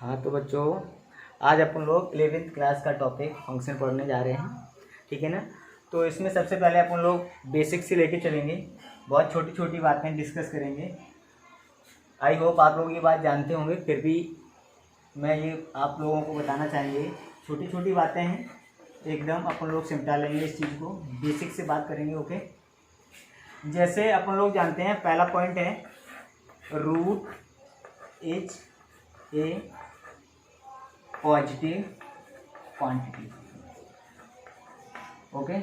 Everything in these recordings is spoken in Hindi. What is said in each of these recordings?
हाँ तो बच्चों, आज अपन लोग 11th क्लास का टॉपिक फंक्शन पढ़ने जा रहे हैं, ठीक है ना। तो इसमें सबसे पहले अपन लोग बेसिक से लेके चलेंगे, बहुत छोटी छोटी बातें डिस्कस करेंगे। आई होप आप लोग ये बात जानते होंगे, फिर भी मैं ये आप लोगों को बताना चाहिए। छोटी छोटी बातें हैं, एकदम अपन लोग सिमटा लेंगे इस चीज़ को, बेसिक से बात करेंगे। ओके, जैसे अपन लोग जानते हैं, पहला पॉइंट है root is a positive quantity. Okay,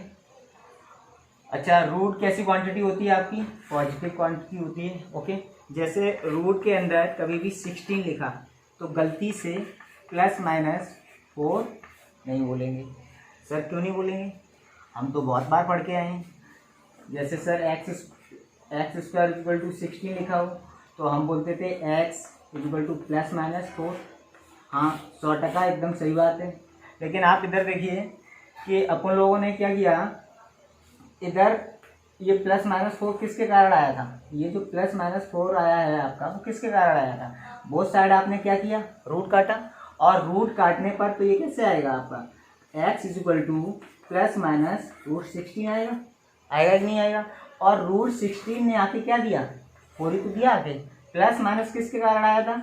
अच्छा, रूट कैसी क्वांटिटी होती है आपकी? पॉजिटिव क्वांटिटी होती है। ओके, जैसे रूट के अंदर कभी भी 16 लिखा तो गलती से ±4 नहीं बोलेंगे। सर क्यों नहीं बोलेंगे? हम तो बहुत बार पढ़ के आए हैं। जैसे सर x² = 16 लिखा हो तो हम बोलते थे x = ±4। हाँ, 100% एकदम सही बात है। लेकिन आप इधर देखिए कि अपन लोगों ने क्या किया, इधर ये ±4 किसके कारण आया था? ये जो +-4 आया है आपका, वो किसके कारण आया था? बोथ साइड आपने क्या किया, रूट काटा। और रूट काटने पर तो ये कैसे आएगा आपका, x = ±√16 आएगा। आएगा कि नहीं आएगा? और √16 ने आके क्या दिया, 4 ही तो दिया आके। प्लस माइनस किसके कारण आया था?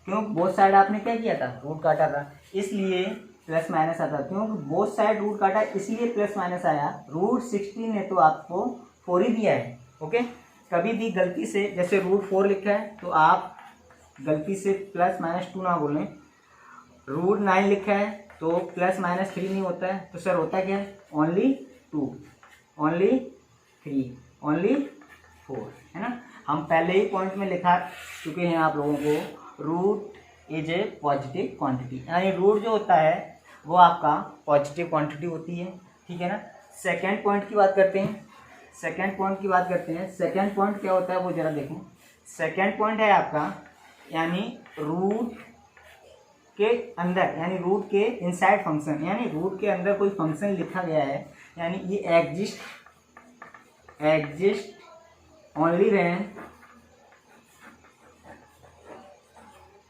क्यों, बोथ साइड आपने क्या किया था, रूट काटा था, इसलिए प्लस माइनस आता। क्योंकि बोथ साइड रूट काटा इसलिए प्लस माइनस आया। √16 ने तो आपको 4 ही दिया है। ओके, कभी भी गलती से, जैसे √4 लिखा है तो आप गलती से +-2 ना बोलें। √9 लिखा है तो +-3 नहीं होता है, तो सर होता क्या है? ओनली 2, ओनली 3, ओनली 4, है ना। हम पहले ही पॉइंट में लिखा चुके हैं आप लोगों को, root is a positive quantity, यानी रूट जो होता है वो आपका पॉजिटिव क्वांटिटी होती है, ठीक है ना। सेकंड पॉइंट की बात करते हैं। सेकंड पॉइंट क्या होता है वो जरा देखें। सेकंड पॉइंट है आपका, यानी रूट के अंदर, यानी रूट के इनसाइड फंक्शन, यानी रूट के अंदर कोई फंक्शन लिखा गया है, यानी ये एग्जिस्ट ओनली व्हेन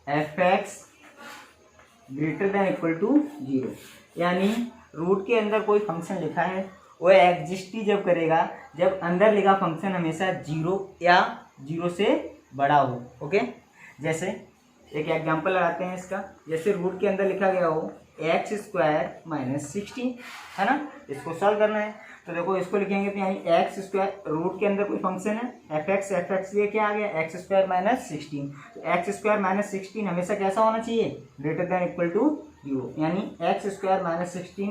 f(x) > 0। यानी रूट के अंदर कोई फंक्शन लिखा है, वो एग्जिस्ट ही जब करेगा जब अंदर लिखा फंक्शन हमेशा 0 या 0 से बड़ा हो। ओके, जैसे एक एग्जांपल लगाते हैं इसका। जैसे रूट के अंदर लिखा गया हो x² - 16, है ना। इसको सॉल्व करना है तो देखो, इसको लिखेंगे तो यानी x², रूट के अंदर कोई फंक्शन है f(x), ये क्या आ गया, x² - 16। तो x² - 16 हमेशा कैसा होना चाहिए, > 0, यानी x² - 16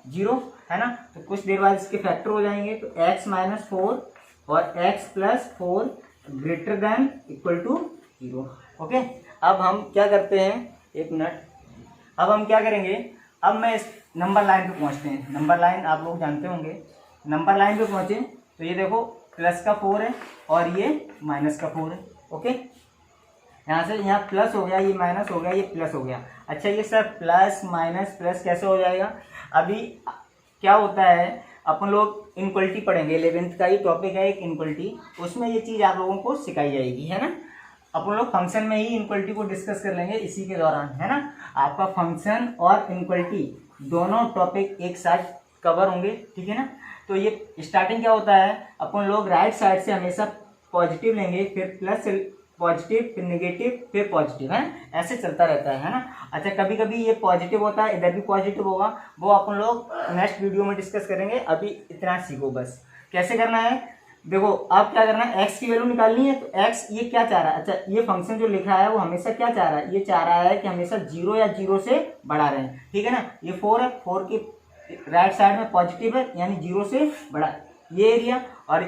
> 0, है ना। तो कुछ देर बाद इसके फैक्टर हो जाएंगे, तो x - 4 और x + 4 > 0। ओके, अब हम क्या करते हैं, एक मिनट, अब हम क्या करेंगे, अब मैं इस नंबर लाइन पे पहुंचते हैं। नंबर लाइन आप लोग जानते होंगे। नंबर लाइन पे पहुंचे तो ये देखो, प्लस का 4 है और ये माइनस का 4 है। ओके, यहाँ से यहाँ प्लस हो गया, ये माइनस हो गया, ये प्लस हो गया। अच्छा, ये सर प्लस माइनस प्लस कैसे हो जाएगा? अभी क्या होता है, अपन लोग इनक्वलिटी पढ़ेंगे, 11th का ही टॉपिक है एक इनक्वलिटी, उसमें ये चीज़ आप लोगों को सिखाई जाएगी, है ना। अपन लोग फंक्शन में ही इनक्वलिटी को डिस्कस कर लेंगे इसी के दौरान, है ना। आपका फंक्शन और इनक्वलिटी दोनों टॉपिक एक साथ कवर होंगे, ठीक है ना। तो ये स्टार्टिंग क्या होता है, अपन लोग राइट साइड से हमेशा पॉजिटिव लेंगे, फिर प्लस पॉजिटिव, फिर नेगेटिव, फिर पॉजिटिव, है, ऐसे चलता रहता है ना। अच्छा, कभी कभी ये पॉजिटिव होता है, इधर भी पॉजिटिव होगा, वो अपन लोग नेक्स्ट वीडियो में डिस्कस करेंगे। अभी इतना सीखो बस, कैसे करना है। देखो, अब क्या करना है, x की वैल्यू निकालनी है, तो x ये क्या चाह रहा है, अच्छा ये फंक्शन जो लिखा है वो हमेशा क्या चाह रहा है, ये चाह रहा है कि हमेशा 0 या 0 से बड़ा रहे, ठीक है ना। ये 4 है, 4 की राइट साइड में पॉजिटिव है, यानी 0 से बड़ा ये एरिया, और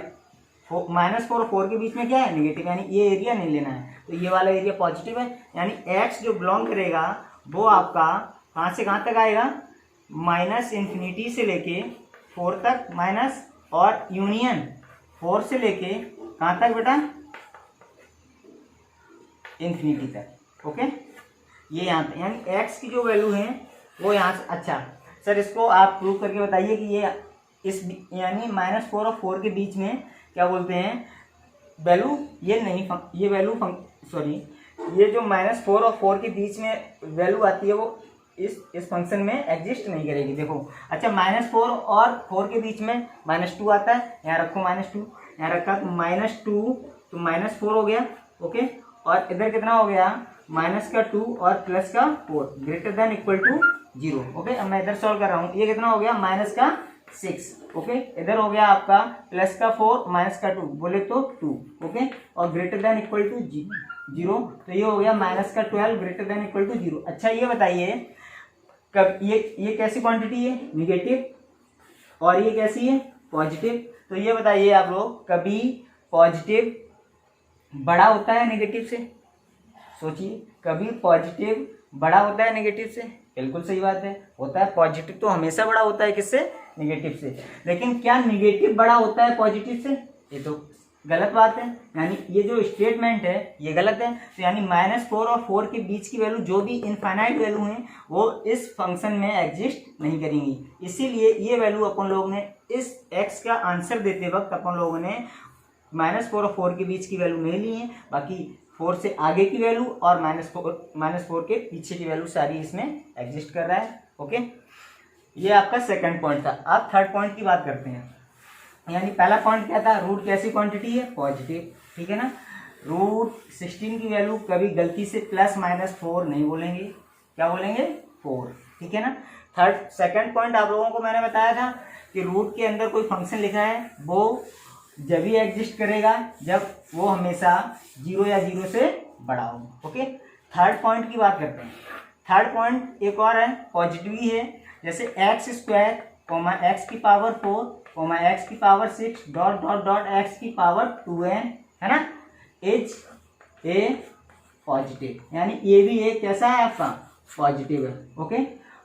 -4 और 4 के बीच में क्या है, नेगेटिव, यानी ये एरिया नहीं लेना है, तो ये वाला एरिया पॉजिटिव है। यानी x जो बिलोंग करेगा वो आपका कहाँ से कहाँ तक आएगा, -∞ से लेके 4 तक, माइनस और यूनियन 4 से लेके कहाँ तक बेटा, ∞ तक। ओके, ये यहाँ तक, यानी x की जो वैल्यू है वो यहाँ से। अच्छा सर, इसको आप प्रूव करके बताइए कि ये इस यानी -4 और 4 के बीच में क्या बोलते हैं वैल्यू, ये नहीं, ये वैल्यू सॉरी, ये जो -4 और 4 के बीच में वैल्यू आती है वो इस फंक्शन में एग्जिस्ट नहीं करेगी। देखो अच्छा, -4 और 4 के बीच में -2 आता है, यहाँ रखो -2, यहाँ रखा तो -2 तो -4 हो गया। ओके, और इधर कितना हो गया, -2 और +4 greater than equal to 0। Okay, अब मैं इधर सॉल्व कर रहा हूँ, ये कितना हो गया -6। ओके, इधर हो गया आपका +4 -2 बोले तो 2। ओके, और ग्रेटर देन इक्वल टू 0 तो ये हो गया -12 ग्रेटर देन इक्वल टू 0। अच्छा ये बताइए, कब ये कैसी क्वांटिटी है, निगेटिव, और ये कैसी है, पॉजिटिव। तो ये बताइए आप लोग, कभी पॉजिटिव बड़ा होता है नेगेटिव से? सोचिए, कभी पॉजिटिव बड़ा होता है नेगेटिव से? बिल्कुल सही बात है, होता है। पॉजिटिव तो हमेशा बड़ा होता है किससे, नेगेटिव से। लेकिन क्या नेगेटिव बड़ा होता है पॉजिटिव से? ये तो गलत बात है, यानी ये जो स्टेटमेंट है ये गलत है। तो यानी -4 और 4 के बीच की वैल्यू जो भी इनफाइनाइट वैल्यू है वो इस फंक्शन में एग्जिस्ट नहीं करेंगी। इसीलिए ये वैल्यू अपन लोगों ने इस x का आंसर देते वक्त अपन लोगों ने -4 और 4 के बीच की वैल्यू नहीं ली है, बाकी 4 से आगे की वैल्यू और -4 के पीछे की वैल्यू सारी इसमें एग्जिस्ट कर रहा है। ओके, ये आपका सेकंड पॉइंट था। अब थर्ड पॉइंट की बात करते हैं। यानी पहला पॉइंट क्या था, रूट कैसी क्वांटिटी है, पॉजिटिव, ठीक है ना। √16 की वैल्यू कभी गलती से +-4 नहीं बोलेंगे, क्या बोलेंगे, 4, ठीक है ना। सेकंड पॉइंट आप लोगों को मैंने बताया था कि रूट के अंदर कोई फंक्शन लिखा है वो जब भी एग्जिस्ट करेगा जब वो हमेशा 0 या 0 से बड़ा हो। ओके, थर्ड पॉइंट की बात करते हैं। थर्ड पॉइंट एक और है, पॉजिटिव ही है। जैसे x² x की पावर 4 x की पावर 6 ... x की पावर 2n है ना, इज ए पॉजिटिव। यानी ये भी एक कैसा है आपका, पॉजिटिव है। ओके,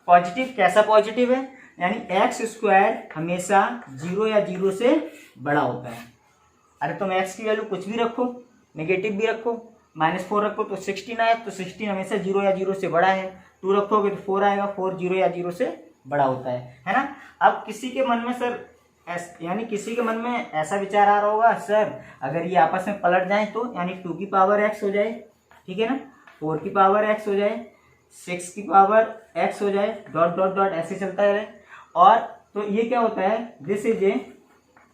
पॉजिटिव कैसा पॉजिटिव है, यानी x² हमेशा 0 या 0 से बड़ा होता है। अरे तुम x की वैल्यू कुछ भी रखो, नेगेटिव भी रखो, -4 रखो तो 16 आया, तो 16 हमेशा 0 या 0 से बड़ा है। 2 रखोगे तो 4 आएगा, 4 0 या 0 से बड़ा होता है ना। अब किसी के मन में सर यानी किसी के मन में ऐसा विचार आ रहा होगा, सर अगर ये आपस में पलट जाए तो, यानी 2 की पावर x हो जाए, ठीक है ना, 4 की पावर x हो जाए, 6 की पावर x हो जाए, ... ऐसे चलता है। और तो ये क्या होता है, this is A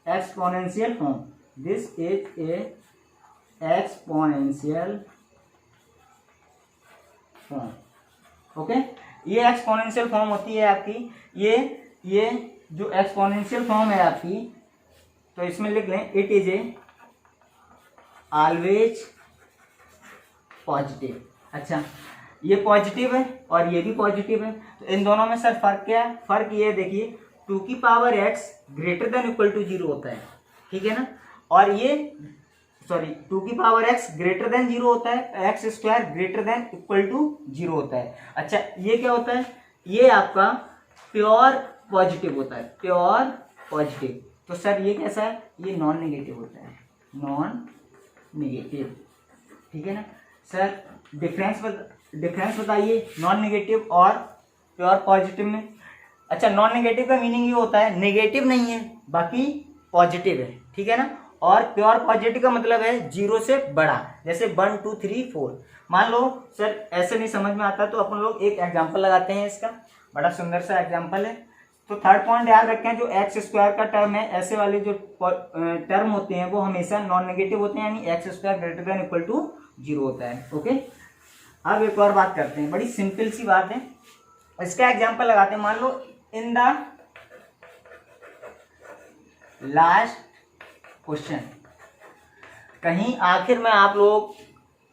exponential form, this is A exponential form. Okay, ये एक्सपोनेंशियल फॉर्म होती है आपकी, ये जो एक्सपोनेंशियल फॉर्म है आपकी, तो इसमें लिख लें, it is a always positive. अच्छा, ये पॉजिटिव है और ये भी पॉजिटिव है, तो इन दोनों में सर फर्क क्या है, फर्क ये देखिए, 2 की power x greater than equal to 0 होता है, ठीक है ना, और ये 2 की पावर x ग्रेटर देन 0 होता है, x² greater than equal to 0 होता है। अच्छा, ये क्या होता है, ये आपका प्योर पॉजिटिव होता है, प्योर पॉजिटिव। तो सर ये कैसा है, ये नॉन नेगेटिव होता है, नॉन नेगेटिव, ठीक है ना। सर डिफरेंस बताइए नॉन नेगेटिव और प्योर पॉजिटिव में। अच्छा, नॉन नेगेटिव का मीनिंग ये होता है नेगेटिव नहीं है बाकी पॉजिटिव है, ठीक है ना, और प्योर पॉजिटिव का मतलब है 0 से बड़ा, जैसे 1 2 3 4। मान लो सर ऐसे नहीं समझ में आता तो अपन लोग एक एग्जांपल लगाते हैं, इसका बड़ा सुंदर सा एग्जांपल है। तो थर्ड पॉइंट याद रखें, जो x² का टर्म है, ऐसे वाले जो टर्म होते हैं वो हमेशा नॉन नेगेटिव होते हैं, यानी x² greater than equal to 0 होता है। ओके, अब एक और बात करते हैं, बड़ी सिंपल सी बात है, इसका एग्जांपल लगाते हैं। मान लो इन द लास्ट क्वेश्चन, कहीं आखिर में आप लोग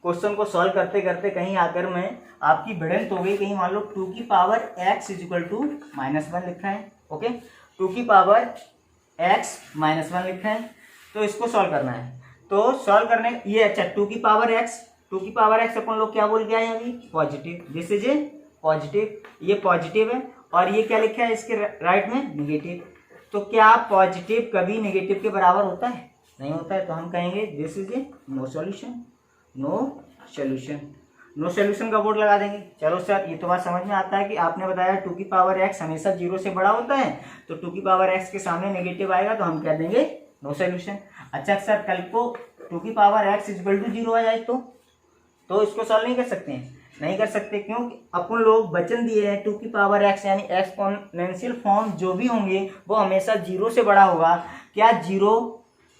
क्वेश्चन को सॉल्व करते करते कहीं आकर में आपकी भिड़ंत हो गई, कहीं मान लो 2 की पावर x इक्वल टू -1 लिखा है। ओके, 2 की पावर x -1 लिखा है, तो इसको सॉल्व करना है। तो सॉल्व करने ये, अच्छा 2 की पावर x अपन लोग क्या बोल गया है अभी, positive, this is a positive, ये पॉजिटिव है, और ये क्या लिखा है इसके राइट में, नेगेटिव। तो क्या पॉजिटिव कभी नेगेटिव के बराबर होता है, नहीं होता है, तो हम कहेंगे this is a no solution, no solution, no solution का बोर्ड लगा देंगे। चलो सर ये तो बात समझ में आता है कि आपने बताया 2 की पावर x हमेशा 0 से बड़ा होता है, तो 2 की पावर x के सामने नेगेटिव आएगा तो हम कह देंगे नो सॉल्यूशन। अच्छा सर कल को 2 की पावर x इक्वल टू 0 आ जाए तो इसको सॉल्व नहीं कर सकते हैं, नहीं कर सकते, क्योंकि अपन लोग वचन दिए हैं 2 की पावर x यानी एक्सपोनेंशियल फॉर्म जो भी होंगे वो हमेशा 0 से बड़ा होगा। क्या 0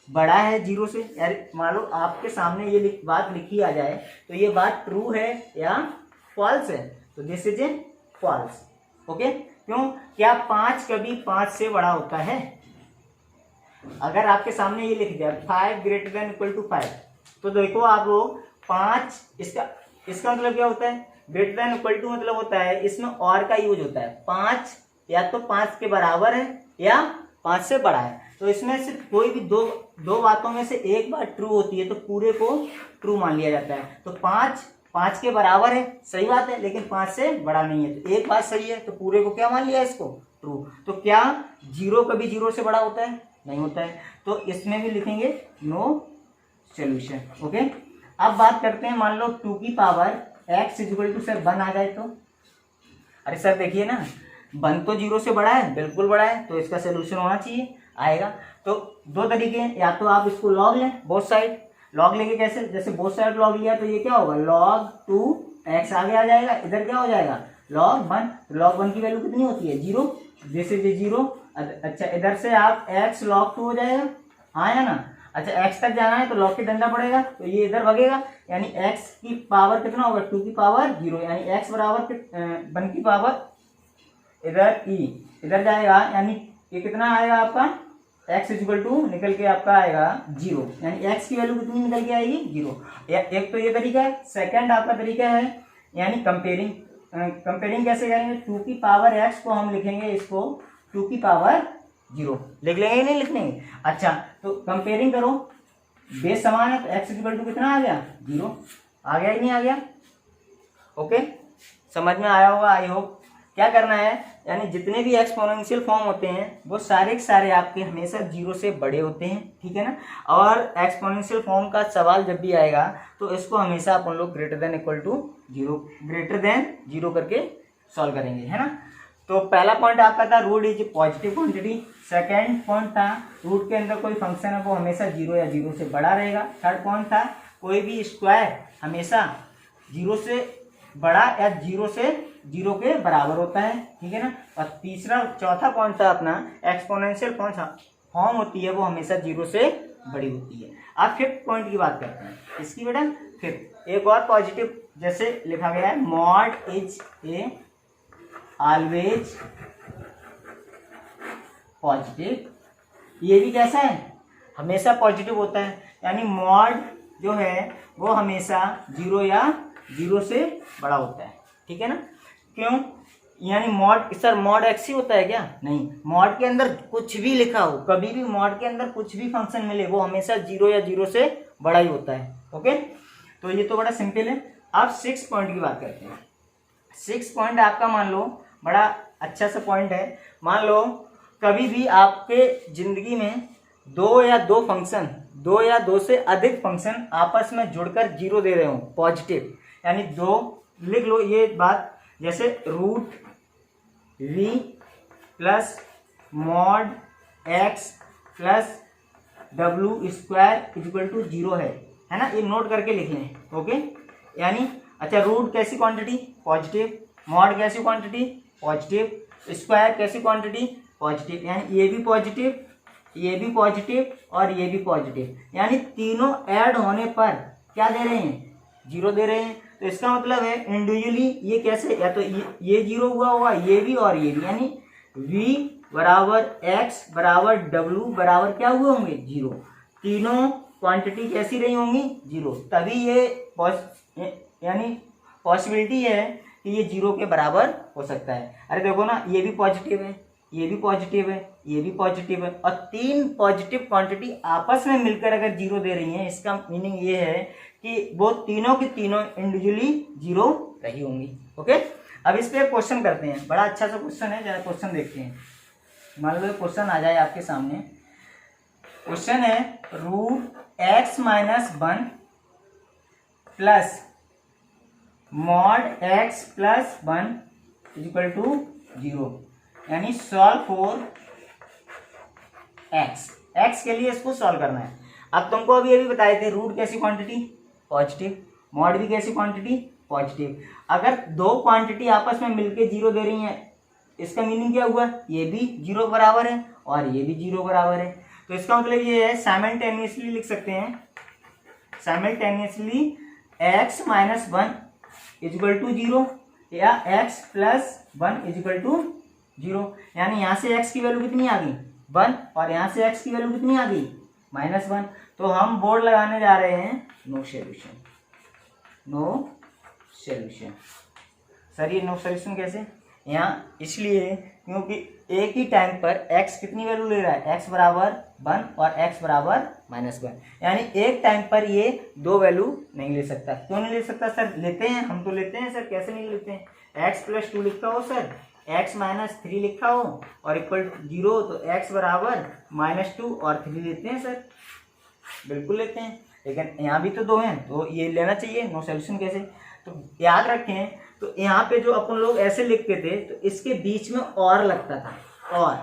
बड़ा है 0 से? यार मान लो आपके सामने ये बात लिखी आ जाए तो ये बात ट्रू है या फॉल्स है? तो this is a false. Okay, क्यों? क्या 5 कभी 5 से बड़ा होता है? अगर आपके सामने ये लिख दिया 5 ग्रेटर देन इक्वल टू 5, तो देखो आप लोग 5, इसका मतलब क्या होता है? ग्रेटर देन इक्वल टू मतलब होता है इसमें और का यूज होता है। 5 या तो 5 के बराबर है या 5 से बड़ा है। तो इसमें से कोई भी दो बातों में से एक बात ट्रू होती है तो पूरे को ट्रू मान लिया जाता है। तो 5 के बराबर है, सही बात है, लेकिन 5 से बड़ा नहीं है, तो एक बात सही है, तो पूरे को क्या मान लिया इसको? ट्रू। तो क्या 0 कभी 0 से बड़ा होता है? नहीं होता है। तो इसमें भी लिखेंगे नो सोल्यूशन। ओके, अब बात करते हैं, मान लो 2 की power x equal to sir 1 आ जाए तो। अरे सर देखिए ना, 1 तो 0 से बड़ा है, बिल्कुल बड़ा है, तो इसका सोल्यूशन होना चाहिए, आएगा। तो दो तरीके हैं, या तो आप इसको लॉग लें बोथ साइड। लॉग लेंगे कैसे? जैसे बोथ साइड लॉग लिया तो ये क्या होगा? log 2x आगे आ जाएगा, इधर क्या हो जाएगा? log 1। log 1 की वैल्यू कितनी होती है? 0। This is 0। अच्छा, इधर से आप x log 2 हो जाएगा, आया ना? अच्छा, x तक जाना है तो log के डंडा पड़ेगा, तो ये इधर भगेगा, यानी x की पावर कितना होगा? 2 की पावर 0, यानी x बराबर 1 की पावर इधर e इधर जाएगा, यानी ये कितना आएगा आपका? x इक्वल टू निकल के आपका आएगा 0, यानी x की वैल्यू कितनी निकल के आएगी? 0। एक तो ये तरीका है। सेकंड आपका तरीका है यानी कंपेयरिंग। कंपेयरिंग कैसे करेंगे? 2 की पावर x को हम लिखेंगे इसको 2 की पावर 0, लिख लेंगे नहीं लिख लेंगे? अच्छा, तो कंपेयरिंग करो, बेस समान है तो x इक्वल टू कितना आ गया? 0 आ गया, ही नहीं आ गया? ओके, समझ में आया होगा आई होप। क्या करना है, यानी जितने भी एक्सपोनेंशियल फॉर्म होते हैं वो सारे के सारे आपके हमेशा 0 से बड़े होते हैं, ठीक है ना? और एक्सपोनेंशियल फॉर्म का सवाल जब भी आएगा तो इसको हमेशा अपन लोग ग्रेटर देन इक्वल टू 0 करके सॉल्व करेंगे, है ना? तो पहला पॉइंट आपका था root is positive quantity. Second point था रूट के अंदर कोई फंक्शन है वो हमेशा 0 या 0 से बड़ा रहेगा। थर्ड पॉइंट था कोई भी स्क्वायर हमेशा 0 से बड़ा या 0 से 0 के बराबर होता है, ठीक है ना? और चौथा पॉइंट था अपना एक्सपोनेंशियल फॉर्म होती है वो हमेशा 0 से बड़ी होती है। अब फिफ्थ पॉइंट की बात करते हैं, इसकी बेटा फिफ्थ एक और पॉजिटिव जैसे लिखा गया है, mod is a always positive. ये भी कैसा है? हमेशा पॉजिटिव होता है, यानी मॉड जो है वो हमेशा 0 या 0 से बड़ा होता है, ठीक है ना? क्यों? यानी मॉड सर मॉड एक्स ही होता है क्या? नहीं, मॉड के अंदर कुछ भी लिखा हो, कभी भी मॉड के अंदर कुछ भी फंक्शन मिले वो हमेशा 0 या 0 से बड़ा ही होता है। ओके, तो ये तो बड़ा सिंपल है। अब 6 पॉइंट की बात करते हैं। 6 पॉइंट आपका मान लो बड़ा अच्छा सा पॉइंट है। मान लो कभी भी आपके जिंदगी में 2 या 2 से अधिक फंक्शन आपस में जुड़कर 0 दे रहे हो पॉजिटिव, यानी 2 लिख लो ये बात, जैसे root v plus mod x plus w square equal to 0 है ना? ये नोट करके लिख लें। ओके, यानी अच्छा, रूट कैसी क्वांटिटी? पॉजिटिव। मॉड कैसी क्वांटिटी? पॉजिटिव। स्क्वायर कैसी क्वांटिटी? पॉजिटिव। यानी ये भी पॉजिटिव, ये भी पॉजिटिव और ये भी पॉजिटिव, यानी तीनों ऐड होने पर क्या दे रहे हैं? 0 दे रहे हैं। तो इसका मतलब है इंडिविजुअली ये कैसे, या तो ये 0 हुआ होगा, ये भी और ये भी, यानी v बराबर x बराबर w बराबर क्या हुए होंगे? 0। तीनों क्वांटिटी कैसी रही होंगी? 0। तभी ये यानी पॉसिबिलिटी है कि ये 0 के बराबर हो सकता है। अरे देखो ना, ये भी पॉजिटिव है, ये भी पॉजिटिव है, ये भी पॉजिटिव है, और 3 पॉजिटिव क्वांटिटी आपस में मिलकर अगर 0 दे रही हैं, इसका मीनिंग ये है कि वो तीनों की तीनों इंडिविजुअली 0 रही होंगी। ओके, अब इस पे क्वेश्चन करते हैं। बड़ा अच्छा सा क्वेश्चन है, जरा क्वेश्चन देखते हैं। मान लो क्वेश्चन आ जाए आपके सामने। क्वेश्चन है root x minus 1 plus mod x plus 1 equal to 0, यानी सॉल्व फॉर x के लिए इसको सॉल्व करना है। अब तुमको अभी बताए थे रूट कैसी क्वांटिटी? पॉजिटिव। मॉड भी कैसी क्वांटिटी, पॉजिटिव। अगर दो क्वांटिटी आपस में मिलके जीरो दे रही हैं, इसका मीनिंग क्या हुआ, ये भी जीरो बराबर है और ये भी जीरो बराबर है। तो इसका मतलब ये है साइमल्टेनियसली लिख सकते हैं, simultaneously x minus 1 equal to zero या x plus 1 equal to zero. यानी यहाँ से x की वैल्यू कितनी आ गई, 1, और यहाँ से x की वैल्यू कितनी आ गई, -1। तो हम बोर्ड लगाने जा रहे हैं no solution, no solution. Sir ये नो सॉल्यूशन कैसे, यहाँ इसलिए क्योंकि एक ही टाइम पर x कितनी वैल्यू ले रहा है, x बराबर 1 और x बराबर -1। यानी एक टाइम पर ये दो वैल्यू नहीं ले सकता। क्यों नहीं ले सकता सर, लेते हैं, हम तो लेते हैं सर। कैसे नहीं लेते हैं, x प्लस 2 लिखा हो सर, x माइनस 3 लिखा हो और इक्वल टू 0, तो x बराबर -2 और 3 लेते हैं सर, बिल्कुल लेते हैं। लेकिन यहाँ भी तो दो हैं तो ये लेना चाहिए, नो सॉल्यूशन कैसे। तो याद रखें, तो यहाँ पे जो अपन लोग ऐसे लिखते थे तो इसके बीच में और लगता था, और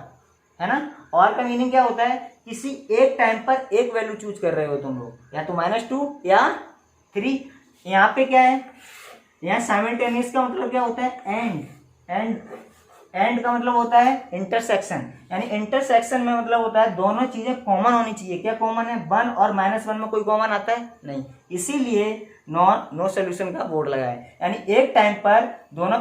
है ना। और का मीनिंग क्या होता है, किसी एक टाइम पर एक वैल्यू चूज कर रहे हो तुम लोग, या तो -2 या 3। यहाँ पे क्या है, यहाँ साइमल्टेनियस का मतलब क्या होता है, एंड का मतलब होता है इंटरसेक्शन। यानी इंटरसेक्शन में मतलब होता है दोनों चीजें कॉमन होनी चाहिए। क्या कॉमन है, 1 और -1 में कोई कॉमन आता है नहीं, इसीलिए नो सॉल्यूशन का बोर्ड लगाया है। यानी एक टाइम पर दोनों,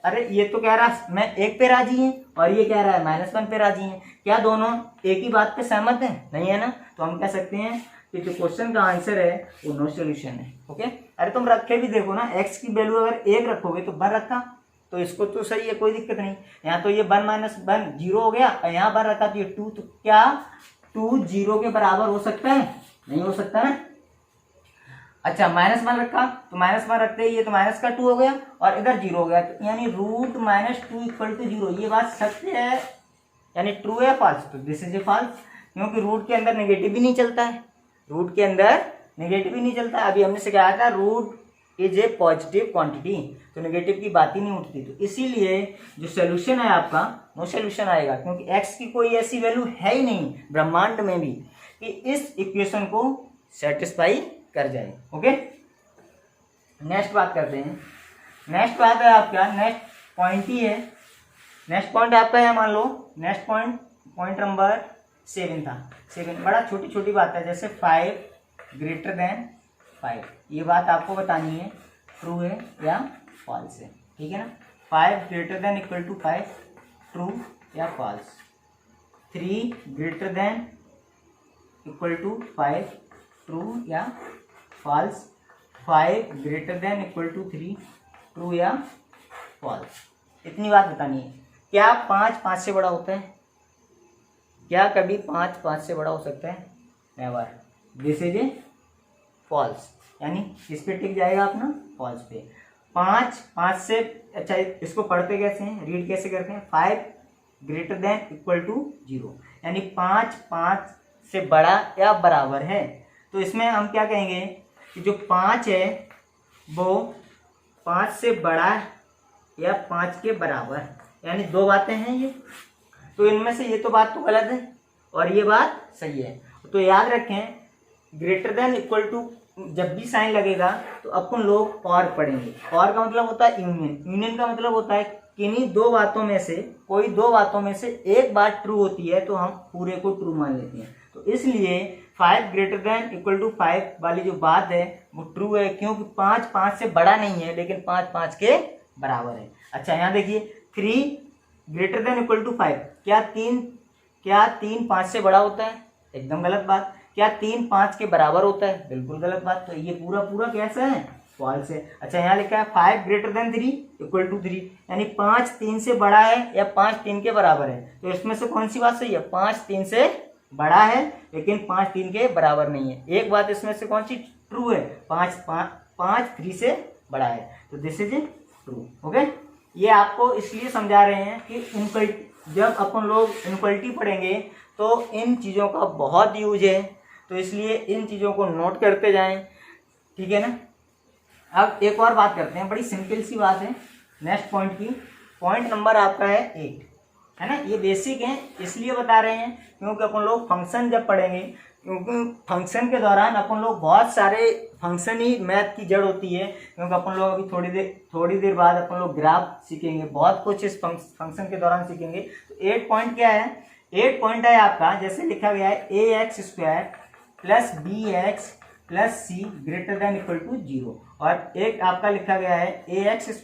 अरे ये तो कह रहा मैं एक पे राजी है और ये कह रहा है -1 पे राजी है, क्या दोनों एक ही बात पे सहमत है, नहीं है ना। तो हम कह सकते हैं कि जो क्वेश्चन का आंसर है वो नो सॉल्यूशन है। ओके, अरे तुम रखे भी देखो ना, x की वैल्यू अगर 1 रखोगे तो 1 रखा तो इसको तो सही है, कोई दिक्कत नहीं। यहाँ तो ये 1 - 1 0 हो गया, और यहाँ 1 रखा तो ये 2, तो क्या 2 0 के बराबर हो सकता है, नहीं हो सकता है। अच्छा -1 रखा तो -1 रखते ही ये तो -2 हो गया और इधर 0 हो गया, तो यानी √-2 इक्वल टू 0। ये बात सत्य है, यानी ट्रू है फॉल्स, तो दिस इज ए फॉल्स, क्योंकि रूट के अंदर नेगेटिव भी नहीं चलता है, रूट के अंदर नेगेटिव भी नहीं चलता है। अभी हमने से क्या था, root is a positive quantity, तो नेगेटिव की बात ही नहीं उठती। तो इसीलिए जो सोल्यूशन है आपका नो सोल्यूशन आएगा, क्योंकि x की कोई ऐसी वैल्यू है ही नहीं ब्रह्मांड में भी कि इस इक्वेशन को सेटिस्फाई कर जाए। ओके, नेक्स्ट बात करते हैं। नेक्स्ट बात है आपका, नेक्स्ट पॉइंट ही है, नेक्स्ट पॉइंट आपका है, मान लो नेक्स्ट पॉइंट नंबर 7 था। 7 बड़ा छोटी छोटी बात है, जैसे 5 ग्रेटर देन 5, ये बात आपको बतानी है ट्रू है या फॉल्स है, ठीक है ना। 5 greater than equal to 5 true या false, 3 greater than equal to 5 true या false, 5 greater than equal to 3 true या फॉल्स। इतनी बात बतानी है। क्या 5 5 से बड़ा होता है, क्या कभी 5 5 से बड़ा हो सकता है, never, this is a false. यानी किस पे टिक जाएगा अपना, फॉल्स पे। 5 5 से, अच्छा इसको पढ़ते कैसे हैं, रीड कैसे करते हैं, 5 ग्रेटर देन इक्वल टू 0, यानी 5 5 से बड़ा या बराबर है। तो इसमें हम क्या कहेंगे कि जो 5 है वो 5 से बड़ा या 5 के बराबर, यानी दो बातें हैं ये, तो इनमें से ये तो बात तो गलत है और ये बात सही है। तो याद रखें, ग्रेटर देन इक्वल टू जब भी साइन लगेगा तो अपन लोग और पढ़ेंगे। और का मतलब होता है यूनियन, यूनियन का मतलब होता है किन्हीं दो बातों में से कोई दो बातों में से एक बात ट्रू होती है तो हम पूरे को ट्रू मान लेते हैं। तो इसलिए 5 ग्रेटर देन इक्वल टू 5 वाली जो बात है वो ट्रू है, क्योंकि 5 5 से बड़ा नहीं है लेकिन 5 5 के बराबर है। अच्छा यहाँ देखिए, 3 ग्रेटर देन इक्वल टू 5, क्या 3 5 से बड़ा होता है, एकदम गलत बात। क्या 3 5 के बराबर होता है, बिल्कुल गलत बात। तो ये पूरा कैसा है, फॉल्स है। अच्छा यहाँ लिखा है 5 ग्रेटर देन 3 इक्वल टू 3, यानी 5 3 से बड़ा है या 5 3 के बराबर है। तो इसमें से कौन सी बात सही है, 5 3 से बड़ा है लेकिन 5 3 के बराबर नहीं है। एक बात इसमें से कौन सी ट्रू है, 5 3 से बड़ा है, तो दिस इज ट्रू। ओके, ये आपको इसलिए समझा रहे हैं कि जब अपन लोग इनक्वलिटी पढ़ेंगे तो इन चीज़ों का बहुत यूज है, तो इसलिए इन चीज़ों को नोट करते जाएं, ठीक है ना। अब एक और बात करते हैं, बड़ी सिंपल सी बात है नेक्स्ट पॉइंट की। पॉइंट नंबर आपका है 8। है ना, ये बेसिक है इसलिए बता रहे हैं क्योंकि अपन लोग फंक्शन जब पढ़ेंगे, क्योंकि फंक्शन के दौरान अपन लोग बहुत सारे फंक्शन ही मैथ की जड़ होती है, क्योंकि अपन लोग अभी थोड़ी देर बाद अपन लोग ग्राफ सीखेंगे, बहुत कुछ इस फंक्शन के दौरान सीखेंगे। तो 8 पॉइंट क्या है, 8 पॉइंट है आपका, जैसे लिखा गया है ax² plus bx plus c greater than equal to 0, और एक आपका लिखा गया है ax²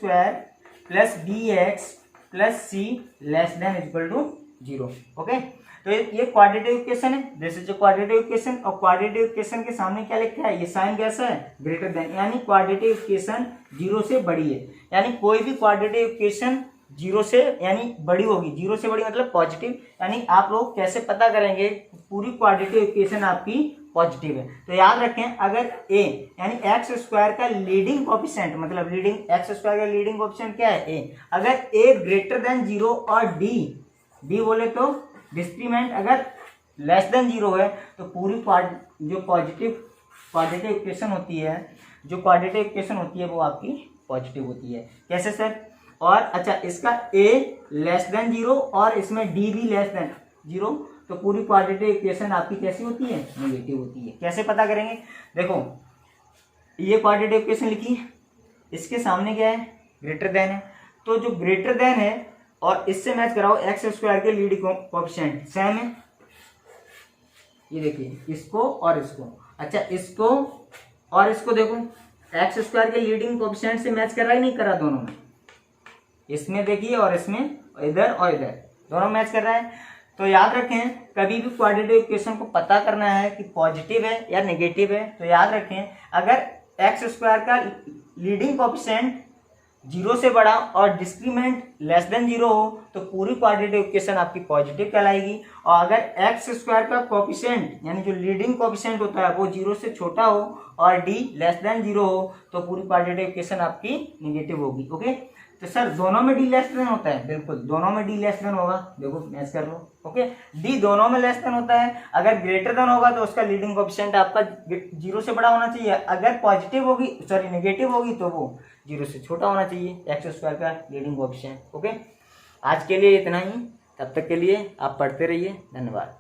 plus bx plus c less than equal to 0। Okay, तो ये क्वाड्रेटिक इक्वेशन है, this is a quadratic equation, और क्वाड्रेटिक इक्वेशन के सामने क्या लिखा है, ये साइन कैसा है, ग्रेटर देन, यानी क्वाड्रेटिक इक्वेशन 0 से बड़ी है, यानी कोई भी क्वाड्रेटिक इक्वेशन 0 से यानी बड़ी होगी, 0 से बड़ी मतलब पॉजिटिव, यानी आप लोग कैसे पता करेंगे पूरी क्वाड्रेटिक इक्वेशन आपकी पॉजिटिव है। तो याद रखें, अगर a यानी x² का लीडिंग कोएफिशिएंट, मतलब लीडिंग x² का लीडिंग कोएफिशिएंट क्या है, a, अगर a ग्रेटर देन 0 और d बोले तो डिस्क्रीमेंट अगर लेस देन 0 है, तो पूरी जो क्वाड्रेटिक इक्वेशन होती है, जो क्वाड्रेटिक इक्वेशन होती है वो आपकी पॉजिटिव होती है। कैसे सर, और अच्छा इसका a लेस देन 0 और इसमें d भी लेस देन 0, तो पूरी क्वाड्रेटिक इक्वेशन आपकी कैसी होती है, नेगेटिव होती है। कैसे पता करेंगे, देखो ये क्वाड्रेटिक इक्वेशन लिखी, इसके सामने क्या है, ग्रेटर देन है, तो जो ग्रेटर देन है और इससे मैच कराओ x² के लीडिंग कोएफिशिएंट सेम है, ये देखिए इसको और इसको, अच्छा इसको और इसको देखो, x² के लीडिंग कोएफिशिएंट से मैच कर रहा है नहीं कर रहा, दोनों में, इसमें देखिए और इसमें, इधर और इधर दोनों मैच कर रहा है। तो याद रखें, कभी भी क्वाड्रेटिक इक्वेशन को पता करना है कि पॉजिटिव है या नेगेटिव है, तो याद रखें अगर x² का लीडिंग कोएफिशिएंट 0 से बड़ा और डिस्क्रीमेंट लेस देन 0 हो, तो पूरी क्वाड्रेटिक इक्वेशन आपकी पॉजिटिव कहलाएगी, और अगर x² का कोएफिशिएंट यानी जो लीडिंग कोएफिशिएंट होता है वो 0 से छोटा हो और d लेस देन 0 हो, तो पूरी क्वाड्रेटिक इक्वेशन आपकी नेगेटिव होगी। ओके, तो सर दोनों में d लेस देन होता है, बिल्कुल दोनों में d लेस देन होगा, देखो मैच कर लो। ओके, d दोनों में लेस देन होता है, अगर ग्रेटर देन होगा तो उसका लीडिंग कोएफिशिएंट आपका 0 से बड़ा होना चाहिए, अगर पॉजिटिव होगी सॉरी नेगेटिव होगी तो वो 0 से छोटा होना चाहिए x² का लीडिंग कोएफिशिएंट। ओके, आज के लिए इतना ही, तब तक के लिए आप पढ़ते रहिए, धन्यवाद।